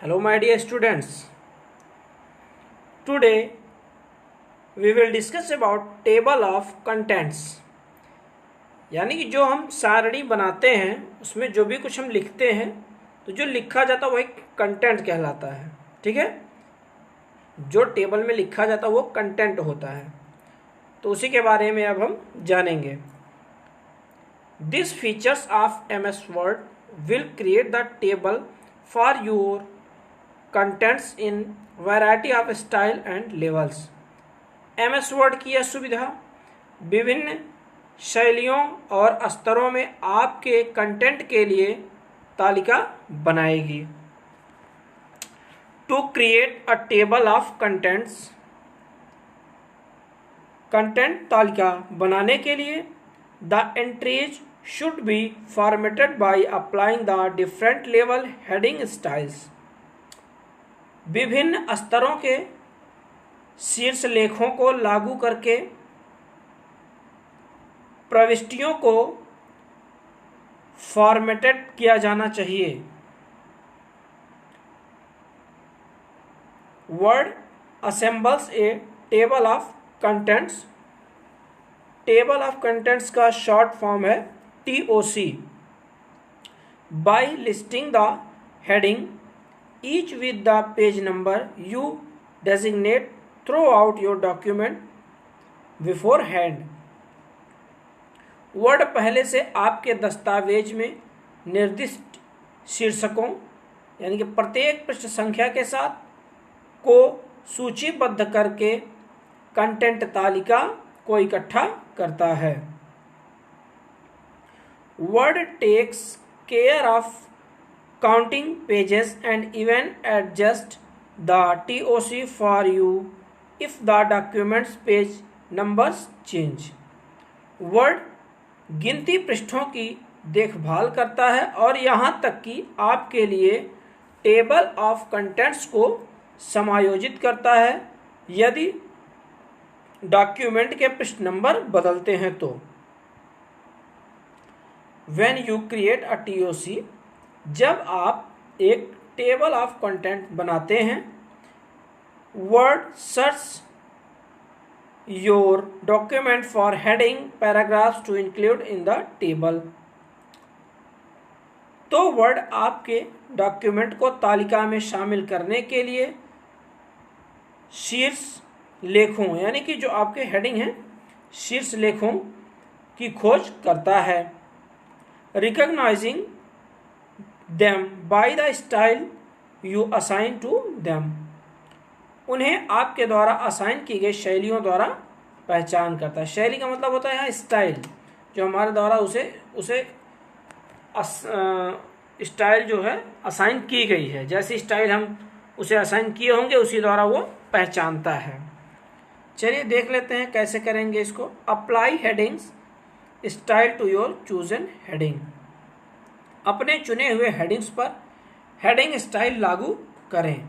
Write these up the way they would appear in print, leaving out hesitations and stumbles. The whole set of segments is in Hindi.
Hello my dear students. Today we will discuss about table of contents. यानी कि जो हम सारणी बनाते हैं उसमें जो भी कुछ हम लिखते हैं तो जो लिखा जाता है वही कंटेंट कहलाता है। ठीक है, जो टेबल में लिखा जाता है वो कंटेंट होता है। तो उसी के बारे में अब हम जानेंगे। These features of MS Word will create the table for your contents in variety of style and levels. MS Word की यह सुविधा विभिन्न शैलियों और स्तरों में आपके कंटेंट के लिए तालिका बनाएगी। To create a table of contents, content तालिका बनाने के लिए the entries should be formatted by applying the different level heading styles. विभिन्न स्तरों के शीर्ष लेखों को लागू करके प्रविष्टियों को फॉर्मेटेड किया जाना चाहिए। Word assembles a table of contents. Table of contents का शॉर्ट फॉर्म है TOC। By listing the heading each with the page number you designate throughout your document beforehand. Word पहले से आपके दस्तावेज में निर्दिष्ट शीर्षकों यानी कि प्रत्येक पृष्ठ संख्या के साथ को सूचीबद्ध करके कंटेंट तालिका को इकट्ठा करता है। Word takes care of counting pages and even adjust the TOC for you if the document's page numbers change. Word गिनती पृष्ठों की देखभाल करता है और यहाँ तक कि आपके लिए टेबल ऑफ कंटेंट्स को समायोजित करता है यदि डॉक्यूमेंट के पृष्ठ नंबर बदलते हैं तो। When you create a TOC, जब आप एक टेबल ऑफ कंटेंट बनाते हैं, Word search your document for heading paragraphs to include in the table. तो वर्ड आपके डॉक्यूमेंट को तालिका में शामिल करने के लिए शीर्ष लेखों यानी कि जो आपके हेडिंग हैं शीर्ष लेखों की खोज करता है। Recognising them by the style you assign to them. उन्हें आपके द्वारा असाइन की गई शैलियों द्वारा पहचान करता है। शैली का मतलब होता है यहाँ स्टाइल, जो हमारे द्वारा उसे स्टाइल जो है असाइन की गई है। जैसी स्टाइल हम उसे असाइन किए होंगे उसी द्वारा वो पहचानता है। चलिए देख लेते हैं कैसे करेंगे इसको। Apply headings style to your chosen heading. अपने चुने हुए हेडिंग्स पर हेडिंग स्टाइल लागू करें।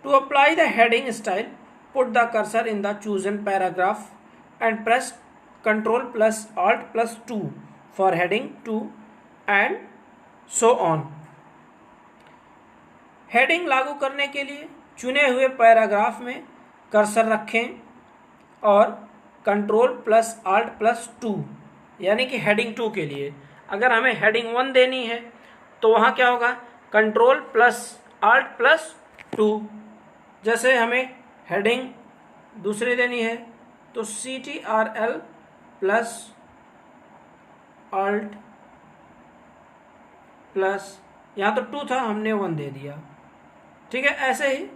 To apply the heading style, put the cursor in the chosen paragraph and press Ctrl+Alt+2 for heading 2 and so on. Heading लागू करने के लिए चुने हुए पैराग्राफ में कर्सर रखें और Ctrl+Alt+2 यानी कि हेडिंग 2 के लिए। अगर हमें हेडिंग 1 देनी है तो वहाँ क्या होगा Ctrl+Alt+2। जैसे हमें हेडिंग दूसरी देनी है तो Ctrl+Alt+ यहाँ तो 2 था, हमने 1 दे दिया। ठीक है, ऐसे ही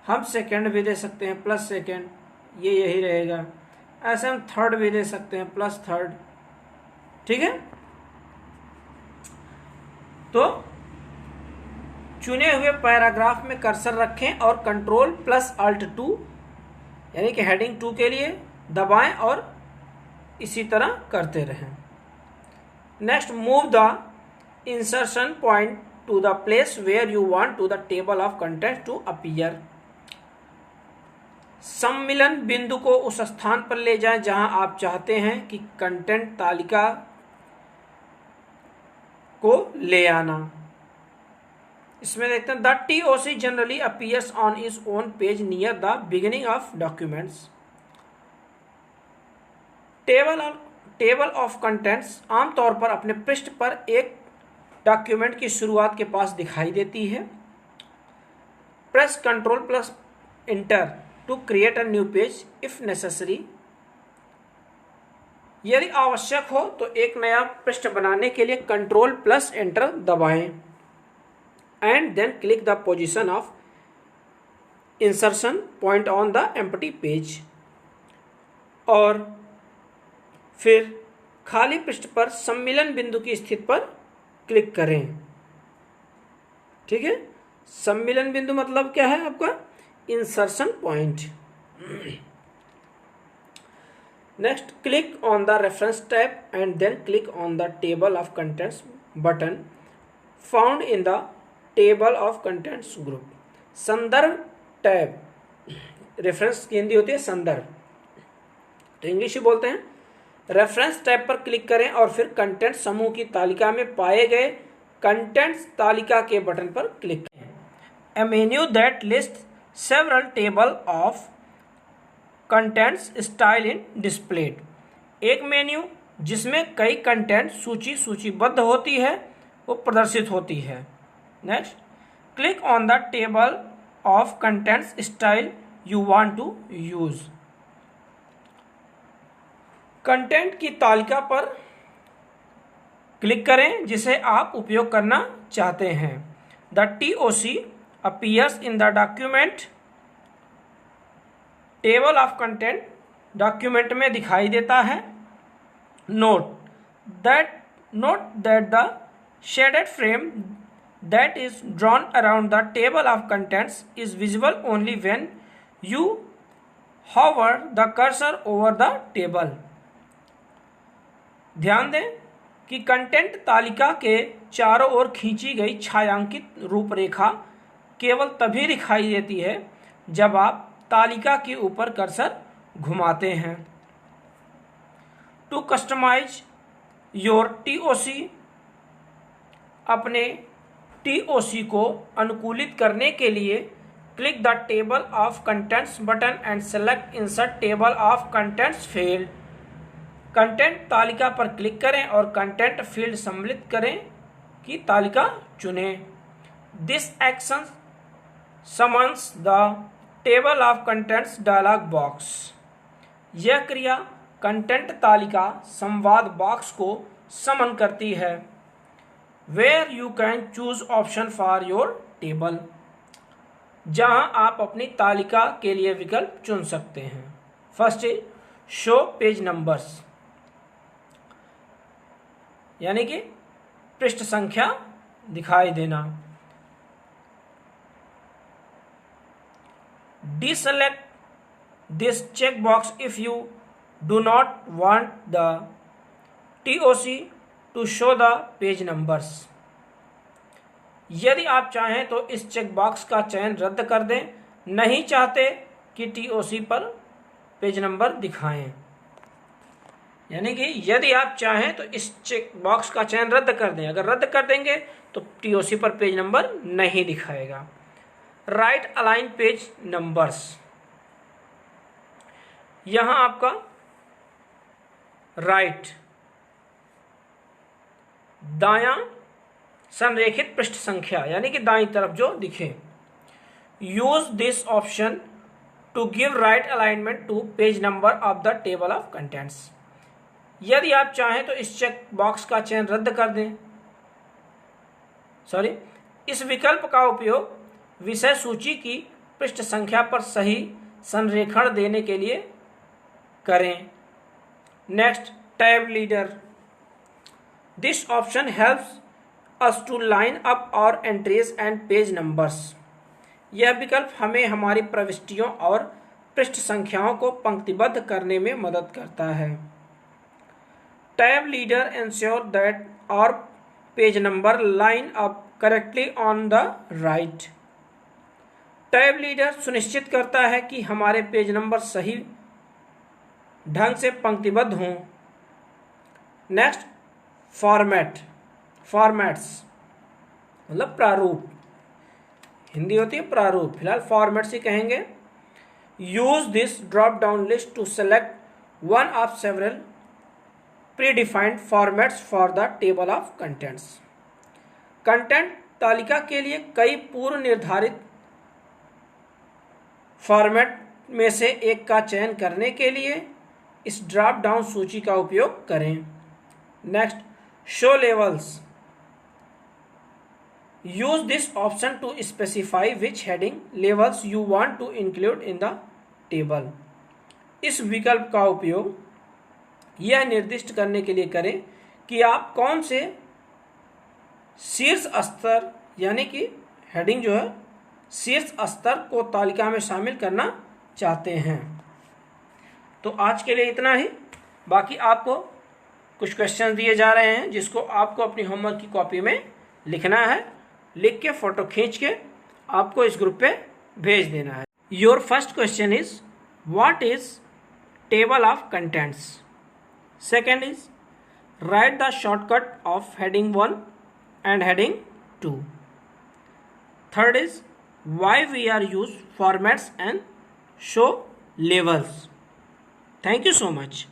हम सेकंड भी दे सकते हैं प्लस सेकंड, ये यही रहेगा। ऐसे हम थर्ड भी दे सकते हैं प्लस थर्ड। ठीक है, तो चुने हुए पैराग्राफ में कर्सर रखें और Ctrl+Alt+2 यानी कि हेडिंग 2 के लिए दबाएं और इसी तरह करते रहें। Next, move the insertion point to the place where you want to the table of content to appear. सम्मिलन बिंदु को उस स्थान पर ले जाएं जहां आप चाहते हैं कि कंटेंट तालिका को ले आना। इसमें देखते हैं the TOC generally appears on is own page near the beginning of documents. Table of contents आमतौर पर अपने पृष्ठ पर एक डॉक्यूमेंट की शुरुआत के पास दिखाई देती है। Press control plus enter to create a new page if necessary. यदि आवश्यक हो तो एक नया पृष्ठ बनाने के लिए कंट्रोल प्लस एंटर दबाएं and then click the position of insertion point on the empty page. और फिर खाली पृष्ठ पर सम्मिलन बिंदु की स्थिति पर क्लिक करें। ठीक है, सम्मिलन बिंदु मतलब क्या है आपका? Insertion point. Next, click on the reference tab and then click on the table of contents button found in the table of contents group. संदर्भ टैब, रेफरेंस की हिंदी होती है संदर्भ, तो इंग्लिश ही बोलते हैं। रेफरेंस टैब पर क्लिक करें और फिर कंटेंट समूह की तालिका में पाए गए कंटेंट्स तालिका के बटन पर क्लिक करें। A menu that list several table of contents style in displayed. एक मेन्यू जिसमें कई कंटेंट सूचीबद्ध होती है वो प्रदर्शित होती है। Next, click on the table of contents style you want to use. Content की तालिका पर क्लिक करें जिसे आप उपयोग करना चाहते हैं। The TOC appears in the document. Table of content document में दिखाई देता है। Note that the shaded frame that is drawn around the table of contents is visible only when you hover the cursor over the table. ध्यान दें कि कंटेंट तालिका के चारों ओर खींची गई छायांकित रूपरेखा केवल तभी दिखाई देती है जब आप तालिका के ऊपर कर्सर घुमाते हैं। टू कस्टमाइज योर TOC, अपने TOC को अनुकूलित करने के लिए click the table of contents button and select insert table of contents field. Content तालिका पर क्लिक करें और कंटेंट फील्ड सम्मिलित करें की तालिका चुनें। This action summons the table of contents dialog box. यह क्रिया कंटेंट तालिका संवाद बॉक्स को समन करती है। Where you can choose option for your table, जहां आप अपनी तालिका के लिए विकल्प चुन सकते हैं। First is show page numbers, यानी कि पृष्ठ संख्या दिखाई देना। Deselect this check box if you do not want the TOC to show the page numbers. यदि आप चाहें तो इस चेक बॉक्स का चयन रद्द कर दें, नहीं चाहते कि TOC पर पेज नंबर दिखाएं। यानी कि यदि आप चाहें तो इस चेक बॉक्स का चयन रद्द कर दें, अगर रद्द कर देंगे तो TOC पर पेज नंबर नहीं दिखाएगा। राइट अलाइन पेज नंबर्स, यहां आपका राइट दायां संरेखित पृष्ठ संख्या यानी कि दाईं तरफ जो दिखे। Use this option to give right alignment to page number of the table of contents. यदि आप चाहें तो इस चेक बॉक्स का चयन रद्द कर दें, इस विकल्प का उपयोग विषय सूची की पृष्ठ संख्या पर सही संरेखण देने के लिए करें। Next, tab leader. This option helps us to line up our entries and page numbers. यह विकल्प हमें हमारी प्रविष्टियों और पृष्ठ संख्याओं को पंक्तिबद्ध करने में मदद करता है। Tab leader ensure that our page number line up correctly on the right। Tab leader सुनिश्चित करता है कि हमारे पेज नंबर सही ढंग से पंक्तिबद्ध हों। नेक्स्ट, फॉर्मेट्स मतलब प्रारूप। हिंदी होती है प्रारूप, फिलहाल फॉर्मेट से कहेंगे। Use this drop down list to select one of several predefined formats for the table of contents. Content तालिका के लिए कई पूर्व निर्धारित फॉर्मेट में से एक का चयन करने के लिए इस ड्रॉप डाउन सूची का उपयोग करें। Next, show levels. Use this option to specify which heading levels you want to include in the table. इस विकल्प का उपयोग यह निर्दिष्ट करने के लिए करें कि आप कौन से शीर्ष स्तर यानी कि हेडिंग जो है शीर्ष स्तर को तालिका में शामिल करना चाहते हैं। तो आज के लिए इतना ही। बाकी आपको कुछ क्वेश्चन दिए जा रहे हैं जिसको आपको अपनी होमवर्क की कॉपी में लिखना है। लिख के फोटो खींच के आपको इस ग्रुप पे भेज देना है। Your first question is what is table of contents. Second is right the shortcut of heading 1 and heading 2. Third is why we are use formats and show labels. Thank you so much.